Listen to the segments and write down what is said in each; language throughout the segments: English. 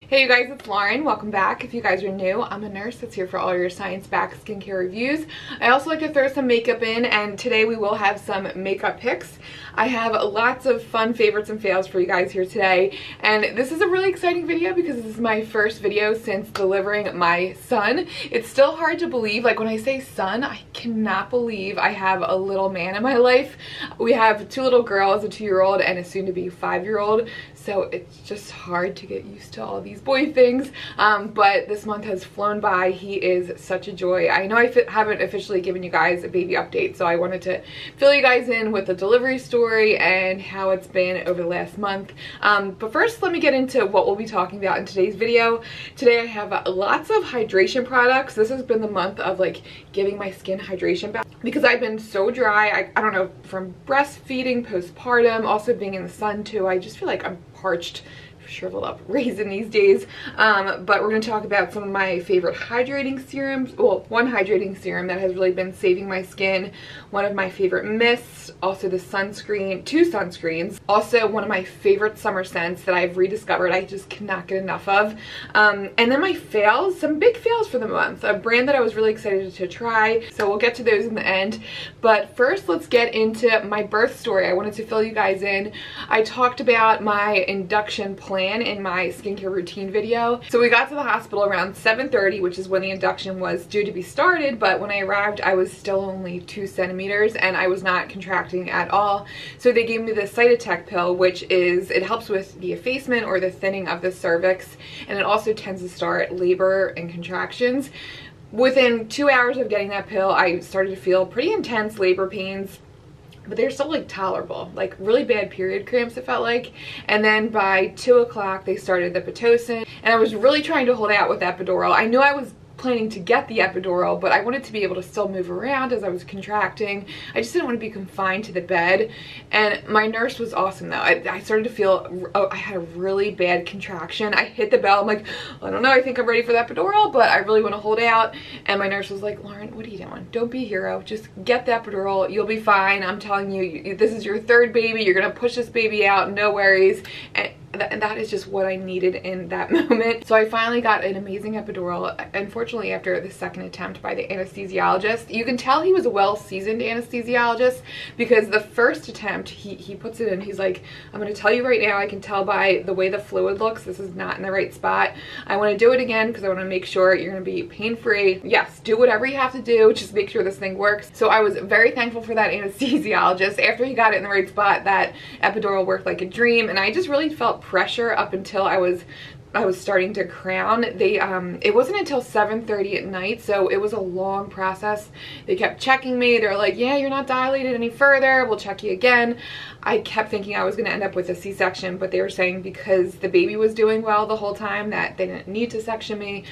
Hey you guys, it's Lauren. Welcome back. If you guys are new, I'm a nurse that's here for all your science-backed skincare reviews. I also like to throw some makeup in, and today we will have some makeup picks. I have lots of fun favorites and fails for you guys here today, and this is a really exciting video because this is my first video since delivering my son. It's still hard to believe, like when I say son, I cannot believe I have a little man in my life. We have two little girls, a 2-year-old and a soon-to-be 5-year-old, so it's just hard to get used to all these boy things, but this month has flown by. He is such a joy. I know I haven't officially given you guys a baby update, so I wanted to fill you guys in with the delivery story and how it's been over the last month. But first, let me get into what we'll be talking about in today's video. Today I have lots of hydration products. This has been the month of like giving my skin hydration back because I've been so dry. I don't know, from breastfeeding, postpartum, also being in the sun too. I just feel like I'm parched, shriveled up raisin these days. But we're going to talk about some of my favorite hydrating serums. Well, one hydrating serum that has really been saving my skin, one of my favorite mists, also the sunscreen, 2 sunscreens, also one of my favorite summer scents that I've rediscovered. I just cannot get enough of. And then my fails, some big fails for the month, a brand that I was really excited to try, so we'll get to those in the end. But first, let's get into my birth story. I wanted to fill you guys in. I talked about my induction plan in my skincare routine video. So we got to the hospital around 7:30, which is when the induction was due to be started, but when I arrived I was still only 2 centimeters and I was not contracting at all. So they gave me the Cytotec pill, which is, it helps with the effacement or the thinning of the cervix, and it also tends to start labor and contractions. Within 2 hours of getting that pill, I started to feel pretty intense labor pains, but they're still like tolerable, like really bad period cramps it felt like. And then by 2 o'clock they started the Pitocin, and I was really trying to hold out with epidural. I knew I was planning to get the epidural, but I wanted to be able to still move around as I was contracting. I just didn't want to be confined to the bed. And my nurse was awesome though. I started to feel, I had a really bad contraction. I hit the bell. I'm like, I don't know, I think I'm ready for the epidural, but I really want to hold out. And my nurse was like, Lauren, what are you doing? Don't be a hero. Just get the epidural. You'll be fine. I'm telling you, this is your 3rd baby. You're going to push this baby out. No worries. And that is just what I needed in that moment. So I finally got an amazing epidural, unfortunately after the 2nd attempt by the anesthesiologist. You can tell he was a well-seasoned anesthesiologist because the first attempt, he puts it in, he's like, I'm going to tell you right now, I can tell by the way the fluid looks, this is not in the right spot. I want to do it again because I want to make sure you're going to be pain-free. Yes, do whatever you have to do, just make sure this thing works. So I was very thankful for that anesthesiologist. After he got it in the right spot, that epidural worked like a dream, and I just really felt pressure up until I was starting to crown. It wasn't until 7:30 at night, so it was a long process. They kept checking me. They're like, yeah, you're not dilated any further, we'll check you again. I kept thinking I was going to end up with a C-section, but they were saying because the baby was doing well the whole time that they didn't need to section me.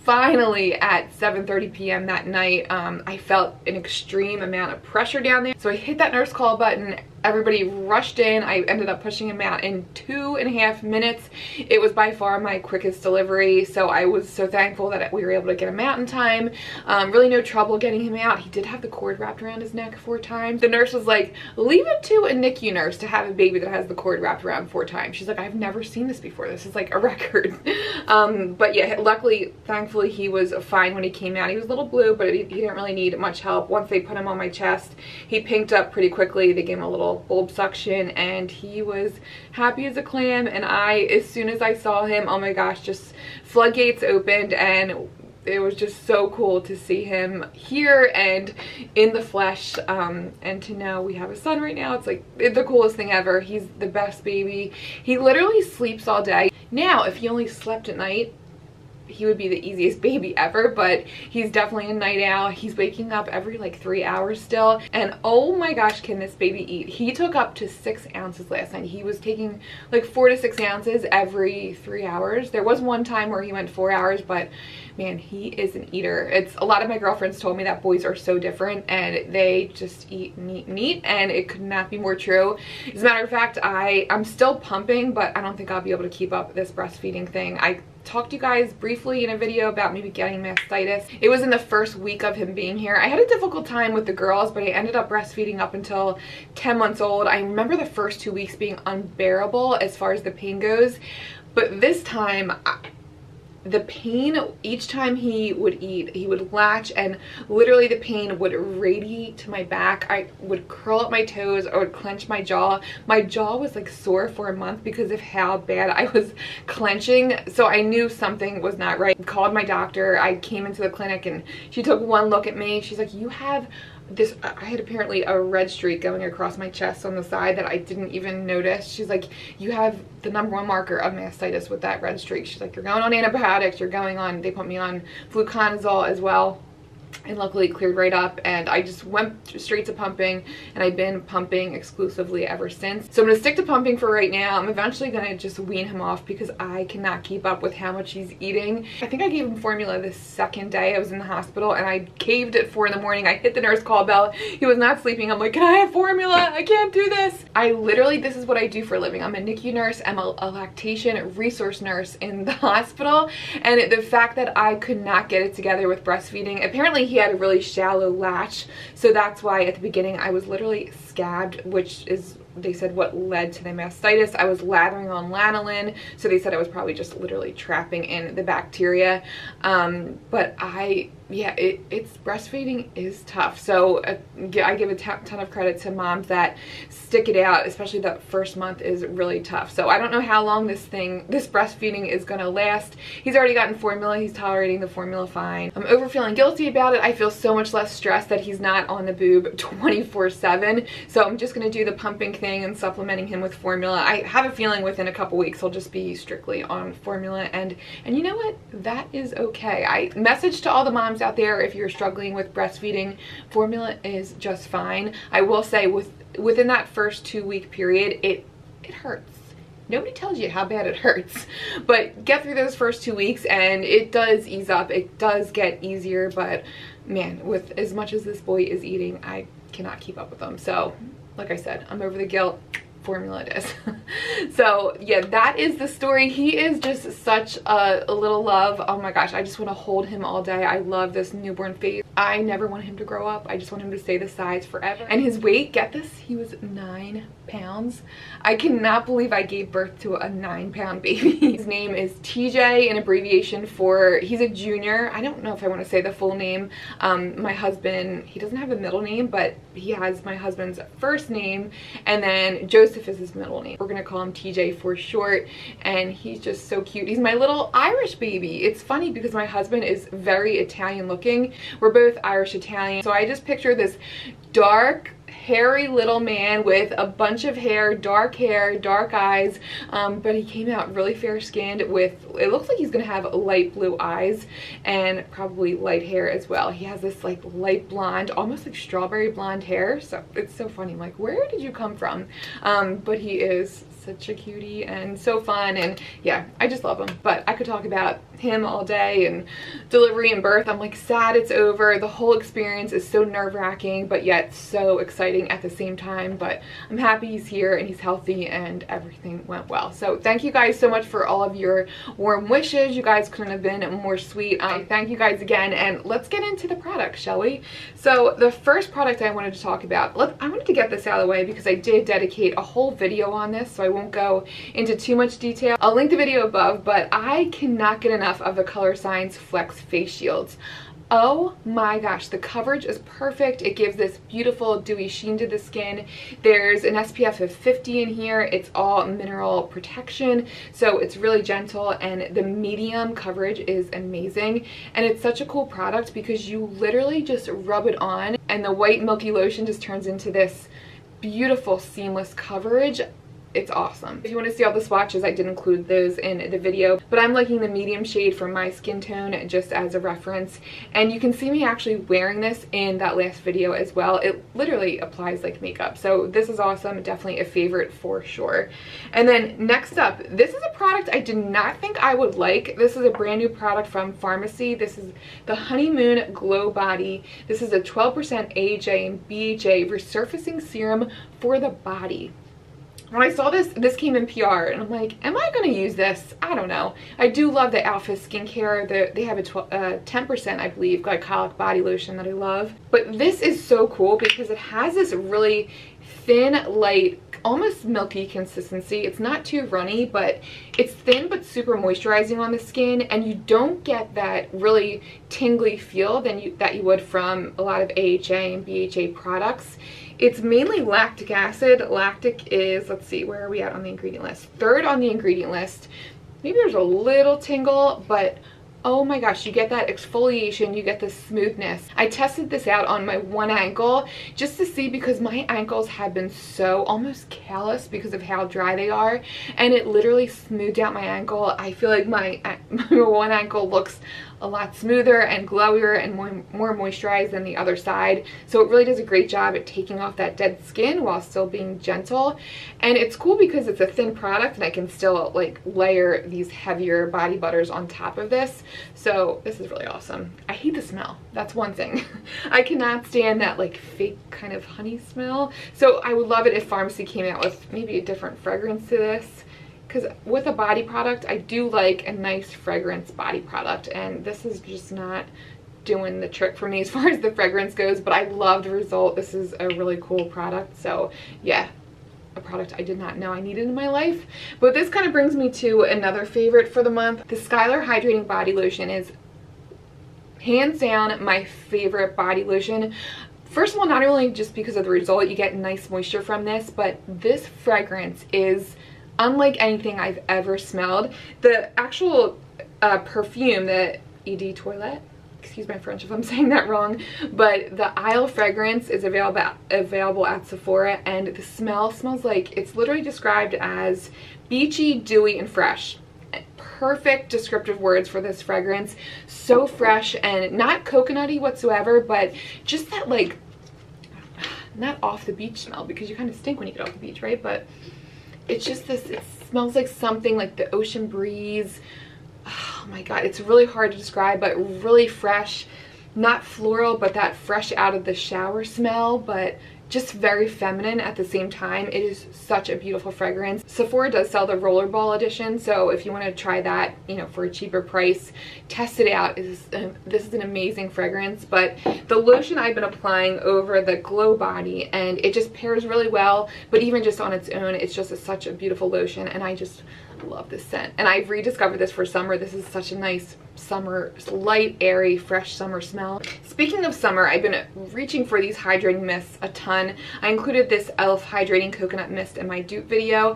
Finally at 7:30 p.m. that night, I felt an extreme amount of pressure down there, so I hit that nurse call button. Everybody rushed in. I ended up pushing him out in 2.5 minutes. It was by far my quickest delivery, so I was so thankful that we were able to get him out in time. Really no trouble getting him out. He did have the cord wrapped around his neck 4 times. The nurse was like, leave it to a NICU nurse to have a baby that has the cord wrapped around 4 times. She's like, I've never seen this before. This is like a record. But yeah, luckily, thankfully, he was fine when he came out. He was a little blue, but he didn't really need much help. Once they put him on my chest, he pinked up pretty quickly. They gave him a little bulb suction and he was happy as a clam. And as soon as I saw him, oh my gosh, just floodgates opened, and it was just so cool to see him here and in the flesh, and to know we have a son right now. It's like the coolest thing ever. He's the best baby. He literally sleeps all day. Now, if he only slept at night, he would be the easiest baby ever, but he's definitely a night owl. He's waking up every like 3 hours still, and oh my gosh, can this baby eat. He took up to 6 ounces last night. He was taking like 4 to 6 ounces every 3 hours. There was one time where he went 4 hours, but man, he is an eater. It's a lot of my girlfriends told me that boys are so different and they just eat meat, and it could not be more true. As a matter of fact, I'm still pumping, but I don't think I'll be able to keep up this breastfeeding thing. I talked to you guys briefly in a video about maybe getting mastitis. It was in the first week of him being here. I had a difficult time with the girls, but I ended up breastfeeding up until 10 months old. I remember the first 2 weeks being unbearable as far as the pain goes. But this time, the pain, each time he would eat, he would latch, and literally the pain would radiate to my back. I would curl up my toes, or would clench my jaw. My jaw was like sore for a month because of how bad I was clenching. So I knew something was not right. Called my doctor. I came into the clinic and she took one look at me. She's like, you have this, I had apparently a red streak going across my chest on the side that I didn't even notice. She's like, you have the #1 marker of mastitis with that red streak. She's like, you're going on antibiotics, you're going on, they put me on fluconazole as well. And luckily it cleared right up, and I just went straight to pumping, and I've been pumping exclusively ever since. So I'm gonna stick to pumping for right now. I'm eventually gonna just wean him off because I cannot keep up with how much he's eating. I think I gave him formula the second day I was in the hospital, and I caved at 4 in the morning. I hit the nurse call bell. He was not sleeping. I'm like, can I have formula? I can't do this. I literally, this is what I do for a living. I'm a NICU nurse. I'm a lactation resource nurse in the hospital, and the fact that I could not get it together with breastfeeding, apparently he had a really shallow latch, so that's why at the beginning I was literally scabbed, which is, they said, what led to the mastitis. I was lathering on lanolin, so they said I was probably just literally trapping in the bacteria. But it's breastfeeding is tough. So I give a ton of credit to moms that stick it out, especially that first month is really tough. So I don't know how long this breastfeeding is gonna last. He's already gotten formula. He's tolerating the formula fine. I'm over feeling guilty about it. I feel so much less stressed that he's not on the boob 24/7. So I'm just gonna do the pumping thing and supplementing him with formula. I have a feeling within a couple weeks he'll just be strictly on formula, and you know what? That is okay. I message to all the moms out there, if you're struggling with breastfeeding, formula is just fine. I will say within that first 2-week period, it hurts. Nobody tells you how bad it hurts, but get through those first 2 weeks and it does ease up. It does get easier, but man, with as much as this boy is eating, I cannot keep up with him. So like I said, I'm over the guilt. Formula it is. So yeah, that is the story. He is just such a little love. Oh my gosh, I just want to hold him all day. I love this newborn phase. I never want him to grow up. I just want him to stay this size forever. And his weight, get this, he was 9 pounds. I cannot believe I gave birth to a 9-pound baby. His name is TJ, an abbreviation for, he's a junior. I don't know if I want to say the full name. My husband, he doesn't have a middle name, but he has my husband's first name, and then Joseph is his middle name. We're gonna call him TJ for short, and he's just so cute. He's my little Irish baby. It's funny because my husband is very Italian looking. We're both Irish Italian, so I just picture this dark, hairy little man with a bunch of hair, dark eyes, but he came out really fair skinned with, it looks like he's gonna have light blue eyes and probably light hair as well. He has this like light blonde, almost like strawberry blonde hair, so it's so funny. I'm like, where did you come from? But he is such a cutie and so fun, and yeah, I just love him. But I could talk about him all day, and delivery and birth, I'm like sad it's over. The whole experience is so nerve-wracking but yet so exciting at the same time. But I'm happy he's here and he's healthy and everything went well. So thank you guys so much for all of your warm wishes. You guys couldn't have been more sweet. Thank you guys again, and let's get into the product, shall we? So the first product I wanted to talk about, I wanted to get this out of the way because I did dedicate a whole video on this, so I won't go into too much detail. I'll link the video above, but I cannot get enough of the Color Science Flex Face Shields. Oh my gosh, the coverage is perfect. It gives this beautiful dewy sheen to the skin. There's an SPF of 50 in here. It's all mineral protection, so it's really gentle, and the medium coverage is amazing. And it's such a cool product because you literally just rub it on and the white milky lotion just turns into this beautiful seamless coverage. It's awesome. If you want to see all the swatches, I did include those in the video, but I'm liking the medium shade for my skin tone just as a reference. And you can see me actually wearing this in that last video as well. It literally applies like makeup, so this is awesome. Definitely a favorite for sure. And then next up, this is a product I did not think I would like. This is a brand new product from Pharmacy. This is the Honeymoon Glow Body. This is a 12% AHA and BHA resurfacing serum for the body. when I saw this came in PR, and I'm like, am I going to use this? I don't know. I do love the Alpha Skincare. They have a 10%, I believe, glycolic body lotion that I love. But this is so cool because it has this really thin, light, almost milky consistency. It's not too runny, but it's thin but super moisturizing on the skin, and you don't get that really tingly feel that you would from a lot of AHA and BHA products. It's mainly lactic acid. Lactic is, let's see, where are we at on the ingredient list? 3rd on the ingredient list. Maybe there's a little tingle, but oh my gosh, you get that exfoliation, you get the smoothness. I tested this out on my one ankle just to see, because my ankles have been so almost callous because of how dry they are, and it literally smoothed out my ankle. I feel like my one ankle looks a lot smoother and glowier and more moisturized than the other side. So it really does a great job at taking off that dead skin while still being gentle. And it's cool because it's a thin product and I can still like layer these heavier body butters on top of this. So this is really awesome. I hate the smell. That's one thing. I cannot stand that like fake kind of honey smell. So I would love it if Pharmacy came out with maybe a different fragrance to this. Because with a body product, I do like a nice fragrance body product, and this is just not doing the trick for me as far as the fragrance goes, but I love the result. This is a really cool product. So yeah, a product I did not know I needed in my life. But this kind of brings me to another favorite for the month. The Skylar Hydrating Body Lotion is hands down my favorite body lotion. First of all, not only just because of the result, you get nice moisture from this, but this fragrance is unlike anything I've ever smelled. The actual perfume, the Eau Toilette, excuse my French if I'm saying that wrong, but the Isle fragrance is available at Sephora, and the smell smells like, it's literally described as beachy, dewy, and fresh. Perfect descriptive words for this fragrance. So fresh and not coconutty whatsoever, but just that like, not off the beach smell, because you kind of stink when you get off the beach, right? But it's just this, it smells like something like the ocean breeze. Oh my god, it's really hard to describe, but really fresh. Not floral, but that fresh out of the shower smell, but just very feminine at the same time. It is such a beautiful fragrance. Sephora does sell the rollerball edition, so if you want to try that, you know, for a cheaper price, test it out. This is an amazing fragrance. But the lotion I've been applying over the glow body, and it just pairs really well, but even just on its own, it's just such a beautiful lotion, and I just love this scent. And I've rediscovered this for summer. This is such a nice summer, light, airy, fresh summer smell. Speaking of summer, I've been reaching for these hydrating mists a ton. I included this e.l.f. hydrating coconut mist in my dupe video.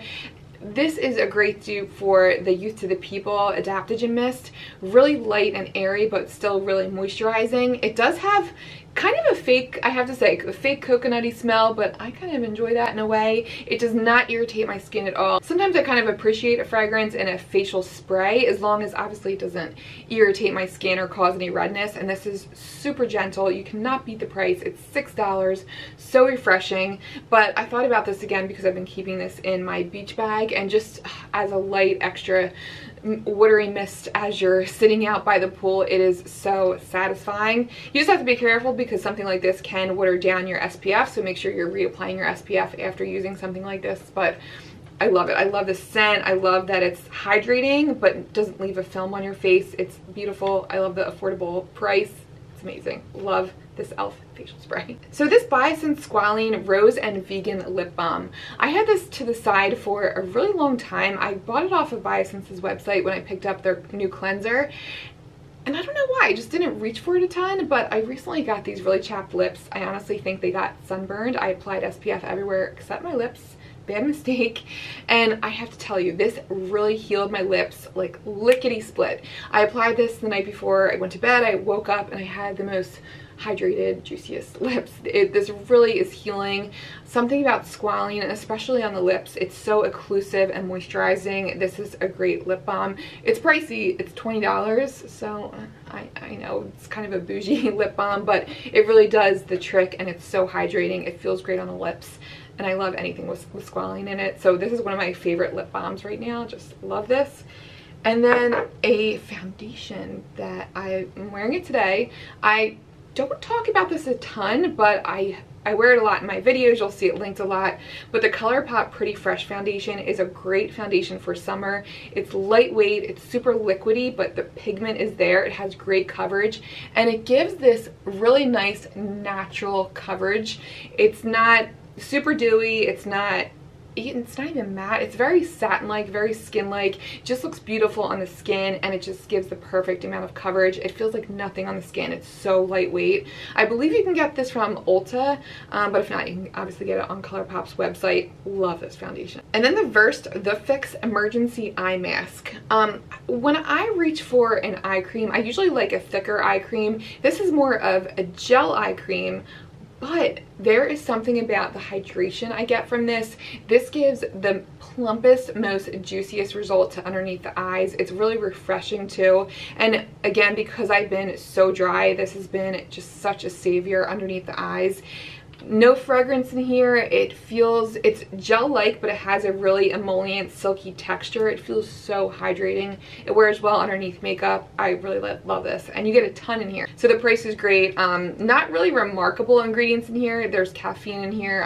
This is a great dupe for the Youth to the People adaptogen mist. Really light and airy, but still really moisturizing. It does have kind of a fake, I have to say, a fake coconutty smell, but I kind of enjoy that in a way. It does not irritate my skin at all. Sometimes I kind of appreciate a fragrance in a facial spray, as long as obviously it doesn't irritate my skin or cause any redness, and this is super gentle. You cannot beat the price. It's $6, so refreshing. But I thought about this again because I've been keeping this in my beach bag, and just as a light extra watery mist as you're sitting out by the pool, it is so satisfying. You just have to be careful because something like this can water down your SPF, so make sure you're reapplying your SPF after using something like this. But I love it. I love the scent. I love that it's hydrating but doesn't leave a film on your face. It's beautiful. I love the affordable price. It's amazing. Love this e.l.f. facial spray. So this Biossance Squalene Rose and Vegan Lip Balm. I had this to the side for a really long time. I bought it off of Biossance's website when I picked up their new cleanser. And I don't know why, I just didn't reach for it a ton, but I recently got these really chapped lips. I honestly think they got sunburned. I applied SPF everywhere except my lips. Bad mistake. And I have to tell you, this really healed my lips like lickety split. I applied this the night before I went to bed. I woke up and I had the most hydrated, juiciest lips. This really is healing. Something about squalene, and especially on the lips, it's so occlusive and moisturizing. This is a great lip balm. It's pricey. It's $20, so I know it's kind of a bougie lip balm, but it really does the trick, and it's so hydrating. It feels great on the lips, and I love anything with squalene in it. So this is one of my favorite lip balms right now. Just love this. And then a foundation that I'm wearing it today. I don't talk about this a ton, but I I wear it a lot in my videos, you'll see it linked a lot, but the ColourPop Pretty Fresh foundation is a great foundation for summer. It's lightweight, it's super liquidy, but the pigment is there, it has great coverage, and it gives this really nice natural coverage. It's not super dewy, it's not even matte. It's very satin-like, very skin-like. Just looks beautiful on the skin, and it just gives the perfect amount of coverage. It feels like nothing on the skin. It's so lightweight. I believe you can get this from Ulta, but if not, you can obviously get it on ColourPop's website. Love this foundation. And then the Fix Emergency Eye Mask. When I reach for an eye cream, I usually like a thicker eye cream. This is more of a gel eye cream, but there is something about the hydration I get from this. This gives the plumpest, most juiciest result to underneath the eyes. It's really refreshing too. And again, because I've been so dry, this has been just such a savior underneath the eyes. No fragrance in here. It's gel-like, but it has a really emollient, silky texture. It feels so hydrating. It wears well underneath makeup. I really love this, and you get a ton in here. So the price is great. Not really remarkable ingredients in here. There's caffeine in here,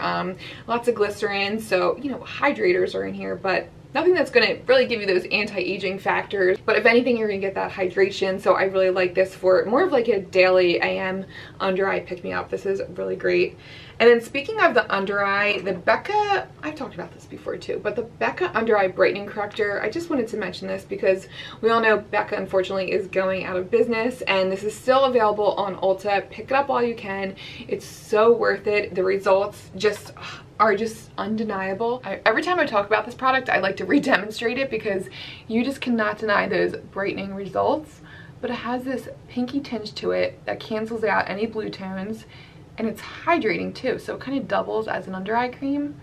lots of glycerin, so you know, hydrators are in here, but nothing that's going to really give you those anti-aging factors. But if anything, you're going to get that hydration. So I really like this for more of like a daily AM under eye pick-me-up. This is really great. And then speaking of the under eye, the Becca, I've talked about this before too, but the Becca Under Eye Brightening Corrector, I just wanted to mention this because we all know Becca unfortunately is going out of business, and this is still available on Ulta. Pick it up while you can. It's so worth it. The results are just undeniable. Every time I talk about this product, I like to re-demonstrate it because you just cannot deny those brightening results. But it has this pinky tinge to it that cancels out any blue tones, and it's hydrating too, so it kind of doubles as an under eye cream.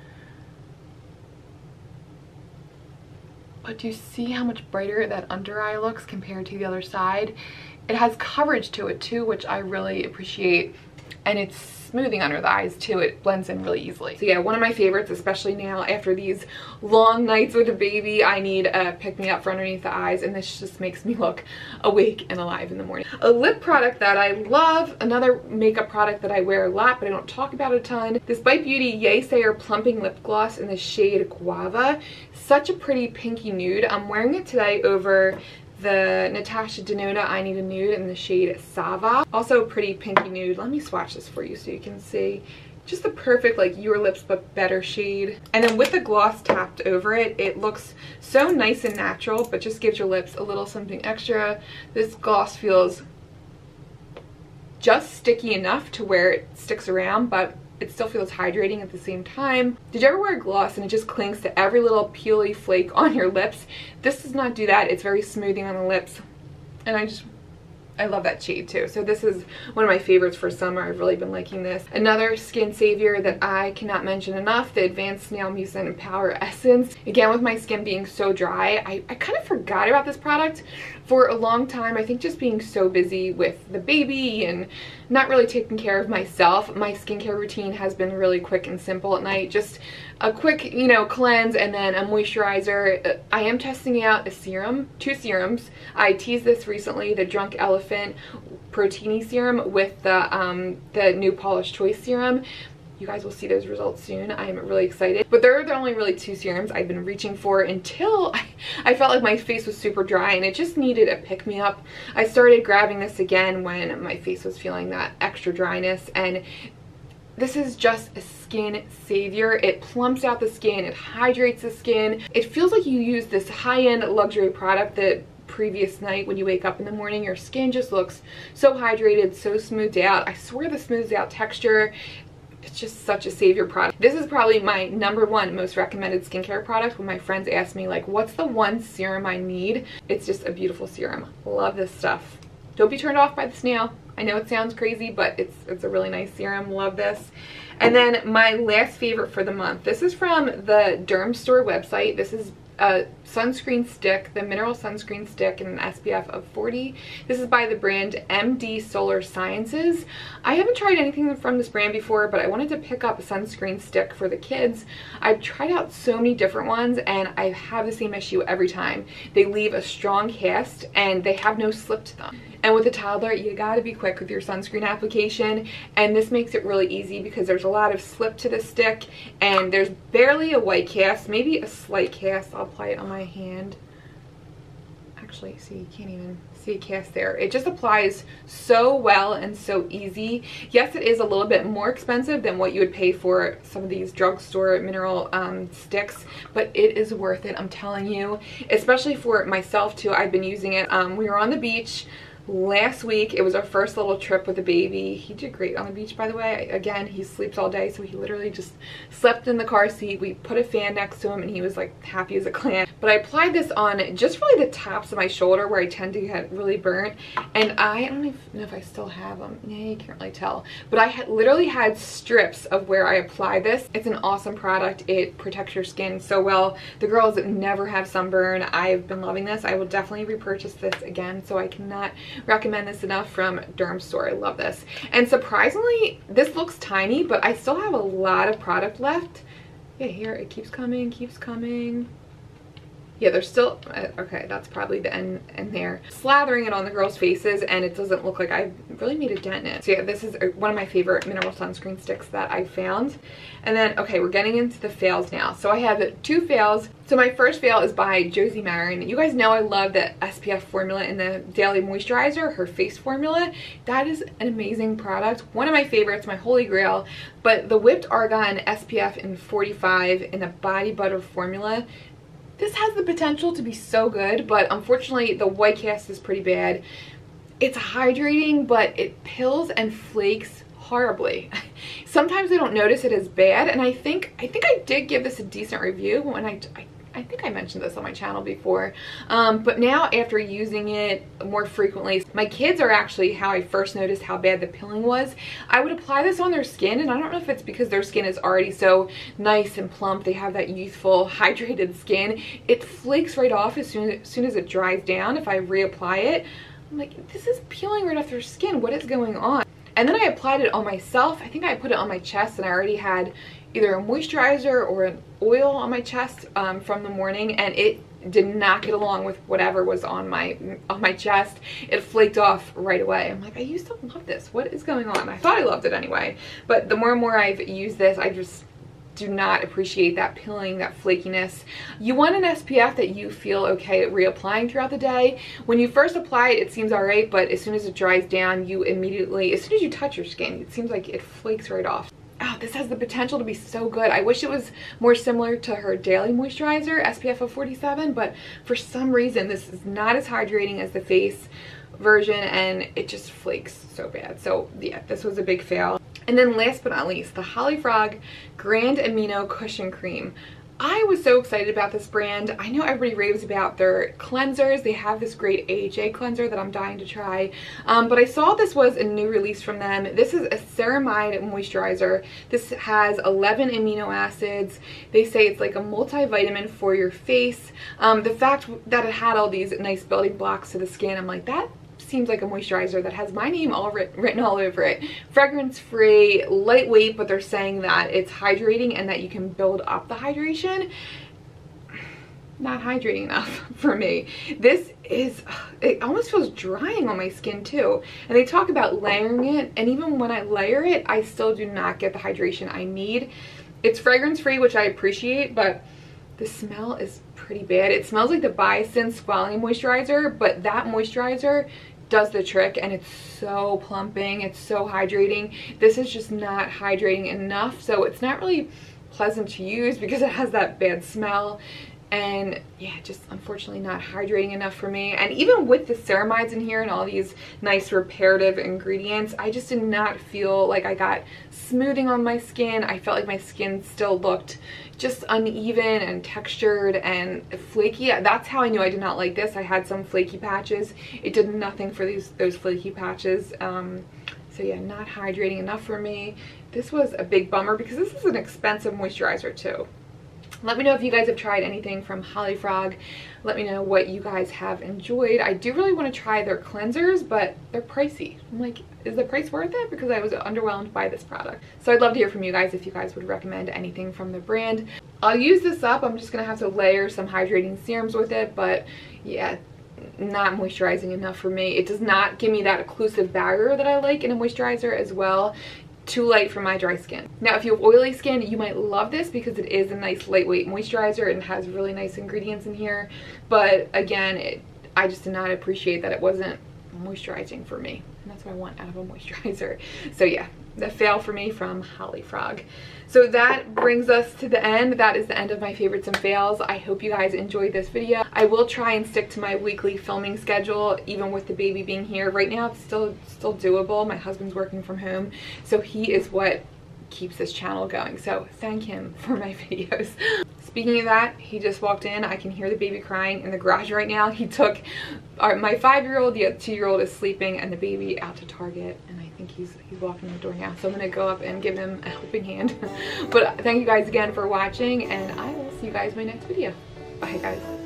But do you see how much brighter that under eye looks compared to the other side? It has coverage to it too, which I really appreciate, and it's smoothing under the eyes too. It blends in really easily. So yeah, one of my favorites, especially now after these long nights with a baby. I need a pick-me-up for underneath the eyes, and this just makes me look awake and alive in the morning. A lip product that I love, another makeup product that I wear a lot but I don't talk about a ton, this Bite Beauty Yay Sayer Plumping Lip Gloss in the shade Guava. Such a pretty pinky nude. I'm wearing it today over the Natasha Denona I Need a Nude in the shade Sava. Also a pretty pinky nude. Let me swatch this for you so you can see. Just the perfect, like, Your Lips but better shade. And then with the gloss tapped over it, it looks so nice and natural, but just gives your lips a little something extra. This gloss feels just sticky enough to where it sticks around, but it still feels hydrating at the same time. Did you ever wear gloss and it just clings to every little peely flake on your lips? This does not do that. It's very smoothing on the lips, and I love that shade too. So this is one of my favorites for summer. I've really been liking this. Another skin savior that I cannot mention enough, the Advanced Snail Mucin Power Essence. Again, with my skin being so dry, I kind of forgot about this product for a long time. I think just being so busy with the baby and not really taking care of myself. My skincare routine has been really quick and simple at night. Just a quick, you know, cleanse and then a moisturizer. I am testing out a serum, 2 serums. I teased this recently, the Drunk Elephant Proteiny Serum with the new Paula's Choice Serum. You guys will see those results soon. I am really excited. But there are the only really 2 serums I've been reaching for until I felt like my face was super dry and it just needed a pick-me-up. I started grabbing this again when my face was feeling that extra dryness, and this is just a skin savior. It plumps out the skin, it hydrates the skin. It feels like you use this high-end luxury product that previous night when you wake up in the morning, your skin just looks so hydrated, so smoothed out. I swear the smooths out texture. It's just such a savior product. This is probably my #1 most recommended skincare product when my friends ask me, like, what's the one serum I need? It's just a beautiful serum. Love this stuff. Don't be turned off by the snail. I know it sounds crazy, but it's a really nice serum. Love this. And then my last favorite for the month. This is from the Derm Store website. This is sunscreen stick, the mineral sunscreen stick in an SPF of 40. This is by the brand MD Solar Sciences. I haven't tried anything from this brand before, but I wanted to pick up a sunscreen stick for the kids. I've tried out so many different ones and I have the same issue every time. They leave a strong cast and they have no slip to them. And with a toddler, you gotta be quick with your sunscreen application, and this makes it really easy because there's a lot of slip to the stick and there's barely a white cast, maybe a slight cast. I'll apply it on my hand. Actually, see, you can't even see a cast there. It just applies so well and so easy. Yes, it is a little bit more expensive than what you would pay for some of these drugstore mineral sticks, but it is worth it, I'm telling you. Especially for myself too. I've been using it. We were on the beach last week. It was our first little trip with the baby. He did great on the beach, by the way. Again, he sleeps all day, so he literally just slept in the car seat. We put a fan next to him and he was like happy as a clam. But I applied this on just really the tops of my shoulder where I tend to get really burnt, and I don't even know if I still have them. Yeah, you can't really tell, but I had literally had strips of where I applied this. It's an awesome product. It protects your skin so well. The girls never have sunburn. I've been loving this. I will definitely repurchase this again, so I cannot recommend this enough from Derm Store. I love this. And surprisingly, this looks tiny, but I still have a lot of product left. Yeah, here it keeps coming, keeps coming. Yeah, there's still, okay, that's probably the end there. Slathering it on the girls' faces and it doesn't look like I really made a dent in it. So yeah, this is one of my favorite mineral sunscreen sticks that I found. And then, okay, we're getting into the fails now. So I have 2 fails. So my first fail is by Josie Maran. You guys know I love the SPF formula in the Daily Moisturizer, her face formula. That is an amazing product. One of my favorites, my holy grail. But the Whipped Argan SPF in 45 in the Body Butter formula, this has the potential to be so good, but unfortunately the white cast is pretty bad. It's hydrating, but it pills and flakes horribly. Sometimes I don't notice it as bad, and I think I did give this a decent review when I think I mentioned this on my channel before, but now after using it more frequently, my kids are actually how I first noticed how bad the pilling was. I would apply this on their skin, and I don't know if it's because their skin is already so nice and plump, they have that youthful hydrated skin. It flakes right off as soon as it dries down. If I reapply it, I'm like, this is peeling right off their skin. What is going on? And then I applied it on myself. I think I put it on my chest, and I already had either a moisturizer or an oil on my chest from the morning, and it did not get along with whatever was on my chest. It flaked off right away. I'm like, I used to love this. What is going on? I thought I loved it anyway, but the more and more I've used this, I just do not appreciate that peeling, that flakiness. You want an SPF that you feel okay at reapplying throughout the day. When you first apply it, it seems alright, but as soon as it dries down, you immediately, as soon as you touch your skin, it seems like it flakes right off. Oh, this has the potential to be so good. I wish it was more similar to her Daily Moisturizer, SPF of 47, but for some reason, this is not as hydrating as the face version, and it just flakes so bad. So yeah, this was a big fail. And then last but not least, the Hollyfrog Grand Amino Cushion Cream. I was so excited about this brand. I know everybody raves about their cleansers. They have this great AHA cleanser that I'm dying to try. But I saw this was a new release from them. This is a ceramide moisturizer. This has 11 amino acids. They say it's like a multivitamin for your face. The fact that it had all these nice building blocks to the skin, I'm like, that seems like a moisturizer that has my name all written all over it. Fragrance free, lightweight, but they're saying that it's hydrating and that you can build up the hydration. Not hydrating enough for me. This is, it almost feels drying on my skin too. And they talk about layering it, and even when I layer it, I still do not get the hydration I need. It's fragrance free, which I appreciate, but the smell is pretty bad. It smells like the Biotin Squalene moisturizer, but that moisturizer does the trick, and it's so plumping, it's so hydrating. This is just not hydrating enough, so it's not really pleasant to use because it has that bad smell. And yeah, just unfortunately not hydrating enough for me. And even with the ceramides in here and all these nice reparative ingredients, I just did not feel like I got smoothing on my skin. I felt like my skin still looked just uneven and textured and flaky. That's how I knew I did not like this. I had some flaky patches. It did nothing for those flaky patches. So yeah, not hydrating enough for me. This was a big bummer because this is an expensive moisturizer too. Let me know if you guys have tried anything from Hollyfrog. Let me know what you guys have enjoyed. I do really want to try their cleansers, but they're pricey. I'm like, is the price worth it? Because I was underwhelmed by this product. So I'd love to hear from you guys if you guys would recommend anything from the brand. I'll use this up. I'm just going to have to layer some hydrating serums with it, but yeah, not moisturizing enough for me. It does not give me that occlusive barrier that I like in a moisturizer as well. Too light for my dry skin. Now, if you have oily skin, you might love this because it is a nice lightweight moisturizer and has really nice ingredients in here. But again, I just did not appreciate that it wasn't moisturizing for me. And that's what I want out of a moisturizer. So yeah, the fail for me from Hollyfrog. So that brings us to the end. That is the end of my favorites and fails. I hope you guys enjoyed this video. I will try and stick to my weekly filming schedule, even with the baby being here. Right now, it's still doable. My husband's working from home, so he is what keeps this channel going. So thank him for my videos. Speaking of that, he just walked in. I can hear the baby crying in the garage right now. He took my 5-year-old, the 2-year-old is sleeping, and the baby out to Target, and I think he's walking the door now. So I'm gonna go up and give him a helping hand. But thank you guys again for watching, and I will see you guys in my next video. Bye guys.